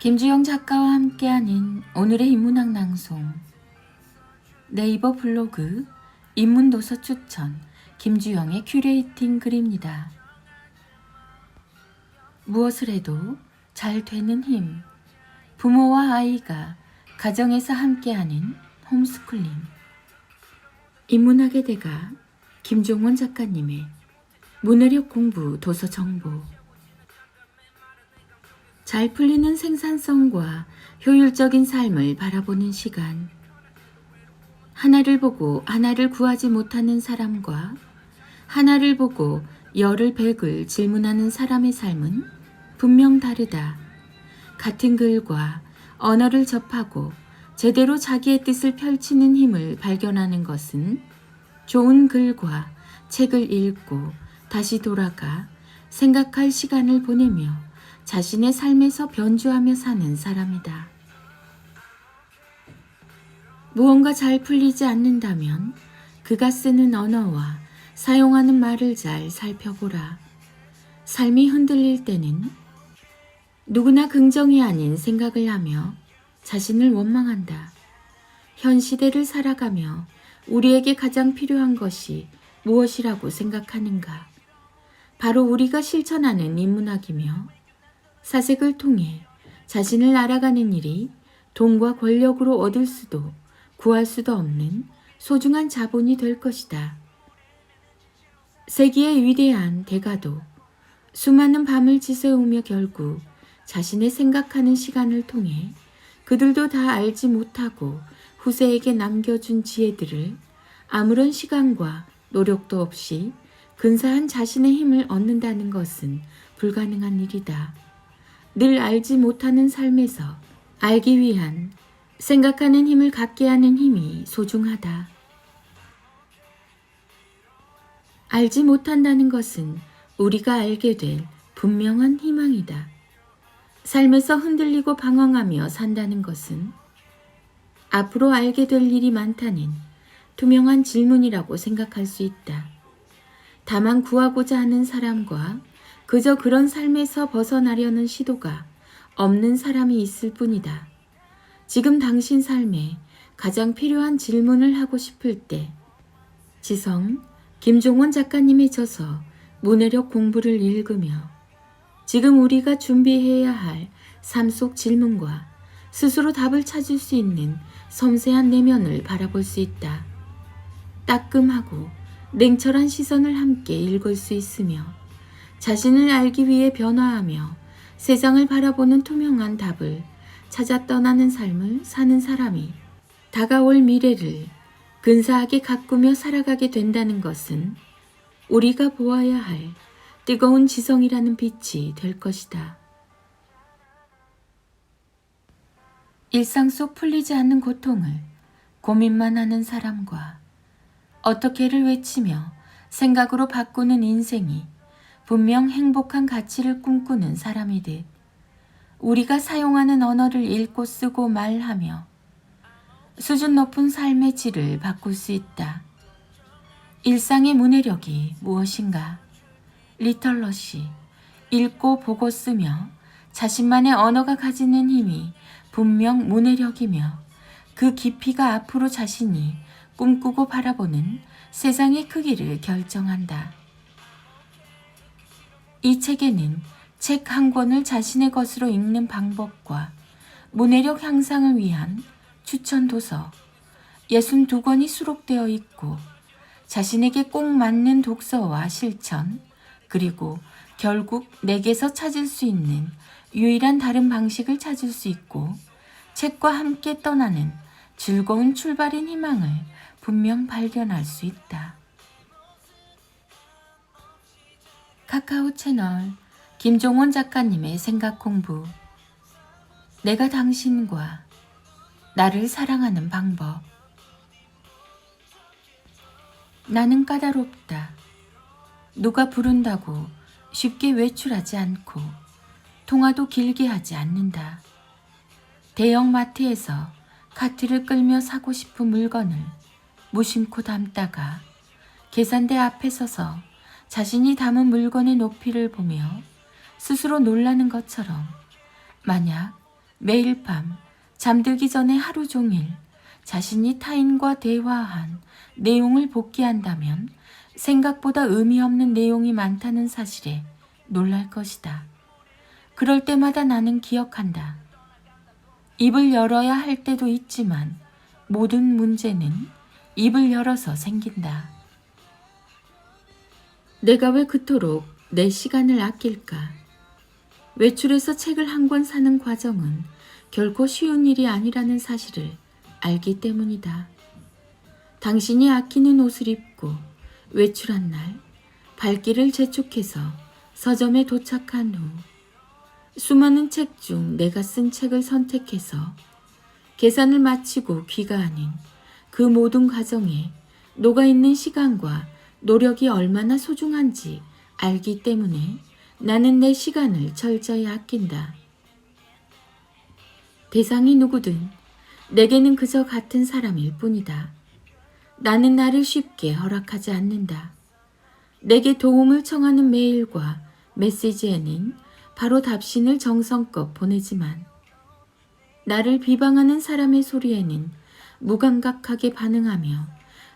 김주영 작가와 함께하는 오늘의 인문학 낭송. 네이버 블로그 인문도서 추천 김주영의 큐레이팅 글입니다. 무엇을 해도 잘 되는 힘. 부모와 아이가 가정에서 함께하는 홈스쿨링. 인문학의 대가 김종원 작가님의 문해력 공부 도서 정보. 잘 풀리는 생산성과 효율적인 삶을 바라보는 시간. 하나를 보고 하나를 구하지 못하는 사람과 하나를 보고 열을 백을 질문하는 사람의 삶은 분명 다르다. 같은 글과 언어를 접하고 제대로 자기의 뜻을 펼치는 힘을 발견하는 것은 좋은 글과 책을 읽고 다시 돌아가 생각할 시간을 보내며 자신의 삶에서 변주하며 사는 사람이다. 무언가 잘 풀리지 않는다면 그가 쓰는 언어와 사용하는 말을 잘 살펴보라. 삶이 흔들릴 때는 누구나 긍정이 아닌 생각을 하며 자신을 원망한다. 현 시대를 살아가며 우리에게 가장 필요한 것이 무엇이라고 생각하는가? 바로 우리가 실천하는 인문학이며 사색을 통해 자신을 알아가는 일이 돈과 권력으로 얻을 수도 구할 수도 없는 소중한 자본이 될 것이다. 세기의 위대한 대가도 수많은 밤을 지새우며 결국 자신의 생각하는 시간을 통해 그들도 다 알지 못하고 후세에게 남겨준 지혜들을 아무런 시간과 노력도 없이 근사한 자신의 힘을 얻는다는 것은 불가능한 일이다. 늘 알지 못하는 삶에서 알기 위한 생각하는 힘을 갖게 하는 힘이 소중하다. 알지 못한다는 것은 우리가 알게 될 분명한 희망이다. 삶에서 흔들리고 방황하며 산다는 것은 앞으로 알게 될 일이 많다는 투명한 질문이라고 생각할 수 있다. 다만 구하고자 하는 사람과 그저 그런 삶에서 벗어나려는 시도가 없는 사람이 있을 뿐이다. 지금 당신 삶에 가장 필요한 질문을 하고 싶을 때 지성 김종원 작가님의 저서 문해력 공부를 읽으며 지금 우리가 준비해야 할 삶 속 질문과 스스로 답을 찾을 수 있는 섬세한 내면을 바라볼 수 있다. 따끔하고 냉철한 시선을 함께 읽을 수 있으며 자신을 알기 위해 변화하며 세상을 바라보는 투명한 답을 찾아 떠나는 삶을 사는 사람이 다가올 미래를 근사하게 가꾸며 살아가게 된다는 것은 우리가 보아야 할 뜨거운 지성이라는 빛이 될 것이다. 일상 속 풀리지 않는 고통을 고민만 하는 사람과 어떻게를 외치며 생각으로 바꾸는 인생이 분명 행복한 가치를 꿈꾸는 사람이듯 우리가 사용하는 언어를 읽고 쓰고 말하며 수준 높은 삶의 질을 바꿀 수 있다. 일상의 문해력이 무엇인가? 리터러시, 읽고 보고 쓰며 자신만의 언어가 가지는 힘이 분명 문해력이며 그 깊이가 앞으로 자신이 꿈꾸고 바라보는 세상의 크기를 결정한다. 이 책에는 책 한 권을 자신의 것으로 읽는 방법과 문해력 향상을 위한 추천 도서 62권이 수록되어 있고 자신에게 꼭 맞는 독서와 실천 그리고 결국 내게서 찾을 수 있는 유일한 다른 방식을 찾을 수 있고 책과 함께 떠나는 즐거운 출발인 희망을 분명 발견할 수 있다. 카카오 채널 김종원 작가님의 생각 공부. 내가 당신과 나를 사랑하는 방법. 나는 까다롭다. 누가 부른다고 쉽게 외출하지 않고 통화도 길게 하지 않는다. 대형 마트에서 카트를 끌며 사고 싶은 물건을 무심코 담다가 계산대 앞에 서서 자신이 담은 물건의 높이를 보며 스스로 놀라는 것처럼 만약 매일 밤 잠들기 전에 하루 종일 자신이 타인과 대화한 내용을 복기한다면 생각보다 의미 없는 내용이 많다는 사실에 놀랄 것이다. 그럴 때마다 나는 기억한다. 입을 열어야 할 때도 있지만 모든 문제는 입을 열어서 생긴다. 내가 왜 그토록 내 시간을 아낄까? 외출해서 책을 한 권 사는 과정은 결코 쉬운 일이 아니라는 사실을 알기 때문이다. 당신이 아끼는 옷을 입고 외출한 날 발길을 재촉해서 서점에 도착한 후 수많은 책 중 내가 쓴 책을 선택해서 계산을 마치고 귀가하는 그 모든 과정에 녹아있는 시간과 노력이 얼마나 소중한지 알기 때문에 나는 내 시간을 철저히 아낀다. 대상이 누구든 내게는 그저 같은 사람일 뿐이다. 나는 나를 쉽게 허락하지 않는다. 내게 도움을 청하는 메일과 메시지에는 바로 답신을 정성껏 보내지만 나를 비방하는 사람의 소리에는 무감각하게 반응하며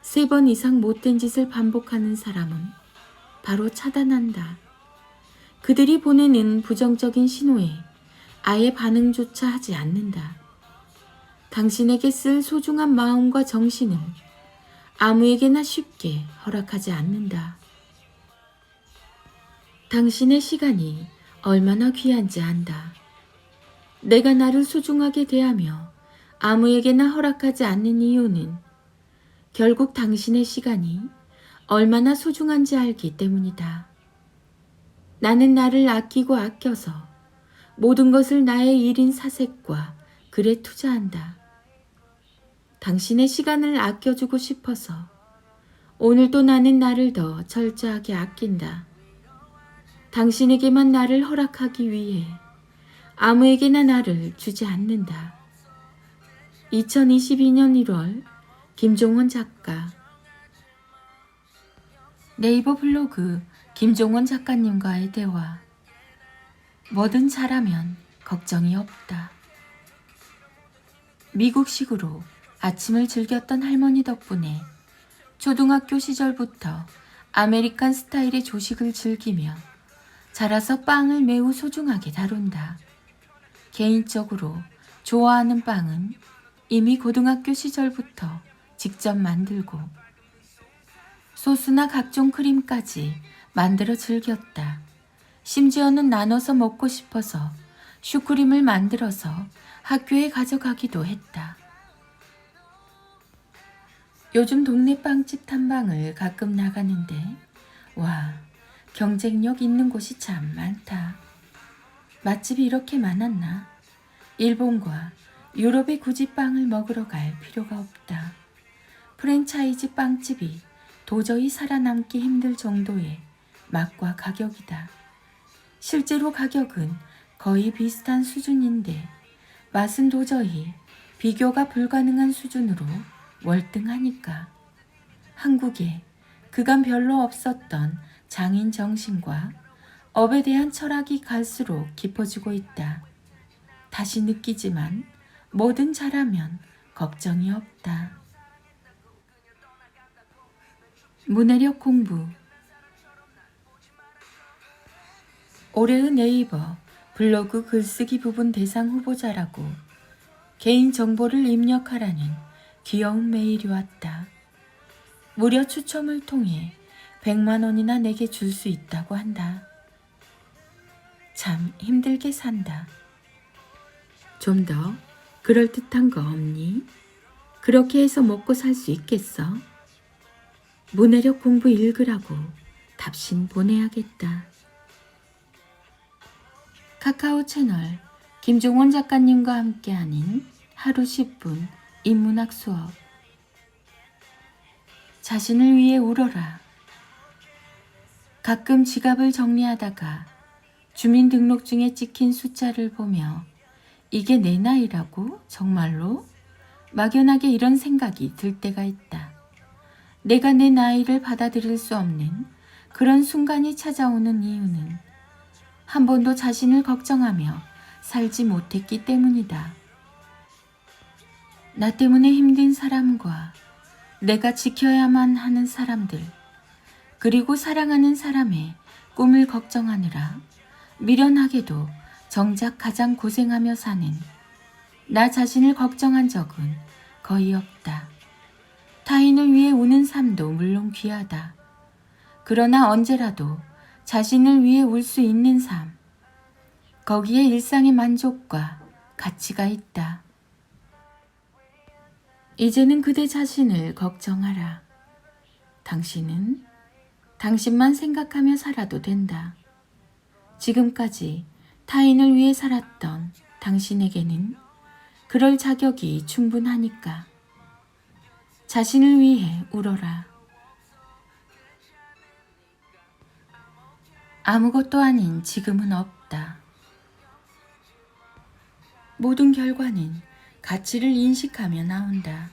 3번 이상 못된 짓을 반복하는 사람은 바로 차단한다. 그들이 보내는 부정적인 신호에 아예 반응조차 하지 않는다. 당신에게 쓸 소중한 마음과 정신은 아무에게나 쉽게 허락하지 않는다. 당신의 시간이 얼마나 귀한지 안다. 내가 나를 소중하게 대하며 아무에게나 허락하지 않는 이유는 결국 당신의 시간이 얼마나 소중한지 알기 때문이다. 나는 나를 아끼고 아껴서 모든 것을 나의 일인 사색과 글에 투자한다. 당신의 시간을 아껴주고 싶어서 오늘도 나는 나를 더 철저하게 아낀다. 당신에게만 나를 허락하기 위해 아무에게나 나를 주지 않는다. 2022년 1월 김종원 작가. 네이버 블로그 김종원 작가님과의 대화. 뭐든 잘하면 걱정이 없다. 미국식으로 아침을 즐겼던 할머니 덕분에 초등학교 시절부터 아메리칸 스타일의 조식을 즐기며 자라서 빵을 매우 소중하게 다룬다. 개인적으로 좋아하는 빵은 이미 고등학교 시절부터 직접 만들고 소스나 각종 크림까지 만들어 즐겼다. 심지어는 나눠서 먹고 싶어서 슈크림을 만들어서 학교에 가져가기도 했다. 요즘 동네 빵집 탐방을 가끔 나가는데 와, 경쟁력 있는 곳이 참 많다. 맛집이 이렇게 많았나? 일본과 유럽에 굳이 빵을 먹으러 갈 필요가 없다. 프랜차이즈 빵집이 도저히 살아남기 힘들 정도의 맛과 가격이다. 실제로 가격은 거의 비슷한 수준인데 맛은 도저히 비교가 불가능한 수준으로 월등하니까. 한국에 그간 별로 없었던 장인 정신과 업에 대한 철학이 갈수록 깊어지고 있다. 다시 느끼지만 뭐든 잘하면 걱정이 없다. 문해력 공부. 올해의 네이버 블로그 글쓰기 부분 대상 후보자라고 개인 정보를 입력하라는 귀여운 메일이 왔다. 무려 추첨을 통해 100만 원이나 내게 줄 수 있다고 한다. 참 힘들게 산다. 좀 더 그럴듯한 거 없니? 그렇게 해서 먹고 살 수 있겠어? 문해력 공부 읽으라고 답신 보내야겠다. 카카오 채널 김종원 작가님과 함께하는 하루 10분 인문학 수업. 자신을 위해 울어라. 가끔 지갑을 정리하다가 주민등록증에 찍힌 숫자를 보며 이게 내 나이라고? 정말로? 막연하게 이런 생각이 들 때가 있다. 내가 내 나이를 받아들일 수 없는 그런 순간이 찾아오는 이유는 한 번도 자신을 걱정하며 살지 못했기 때문이다. 나 때문에 힘든 사람과 내가 지켜야만 하는 사람들, 그리고 사랑하는 사람의 꿈을 걱정하느라 미련하게도 정작 가장 고생하며 사는 나 자신을 걱정한 적은 거의 없다. 타인을 위해 우는 삶도 물론 귀하다. 그러나 언제라도 자신을 위해 울 수 있는 삶, 거기에 일상의 만족과 가치가 있다. 이제는 그대 자신을 걱정하라. 당신은 당신만 생각하며 살아도 된다. 지금까지 타인을 위해 살았던 당신에게는 그럴 자격이 충분하니까. 자신을 위해 울어라. 아무것도 아닌 지금은 없다. 모든 결과는 가치를 인식하며 나온다.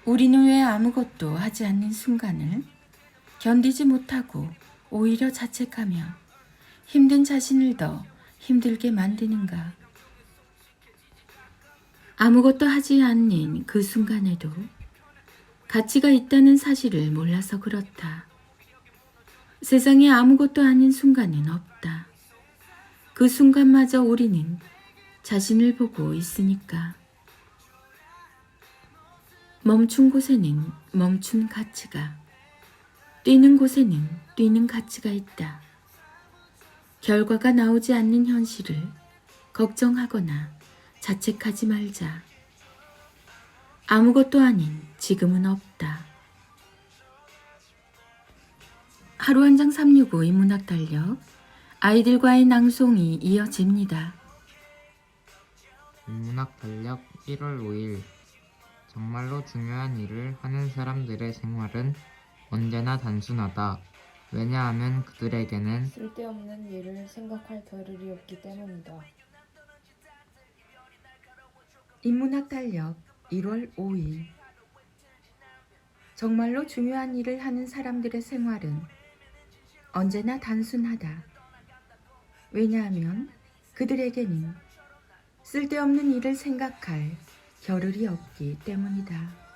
우리는 왜 아무것도 하지 않는 순간을 견디지 못하고 오히려 자책하며 힘든 자신을 더 힘들게 만드는가? 아무것도 하지 않는 그 순간에도 가치가 있다는 사실을 몰라서 그렇다. 세상에 아무것도 아닌 순간은 없다. 그 순간마저 우리는 자신을 보고 있으니까. 멈춘 곳에는 멈춘 가치가, 뛰는 곳에는 뛰는 가치가 있다. 결과가 나오지 않는 현실을 걱정하거나 자책하지 말자. 아무것도 아닌 지금은 없다. 하루 한 장 365 인문학 달력, 아이들과의 낭송이 이어집니다. 인문학 달력 1월 5일. 정말로 중요한 일을 하는 사람들의 생활은 언제나 단순하다. 왜냐하면 그들에게는 쓸데없는 일을 생각할 겨를이 없기 때문이다. 인문학 달력 1월 5일. 정말로 중요한 일을 하는 사람들의 생활은 언제나 단순하다. 왜냐하면 그들에게는 쓸데없는 일을 생각할 겨를이 없기 때문이다.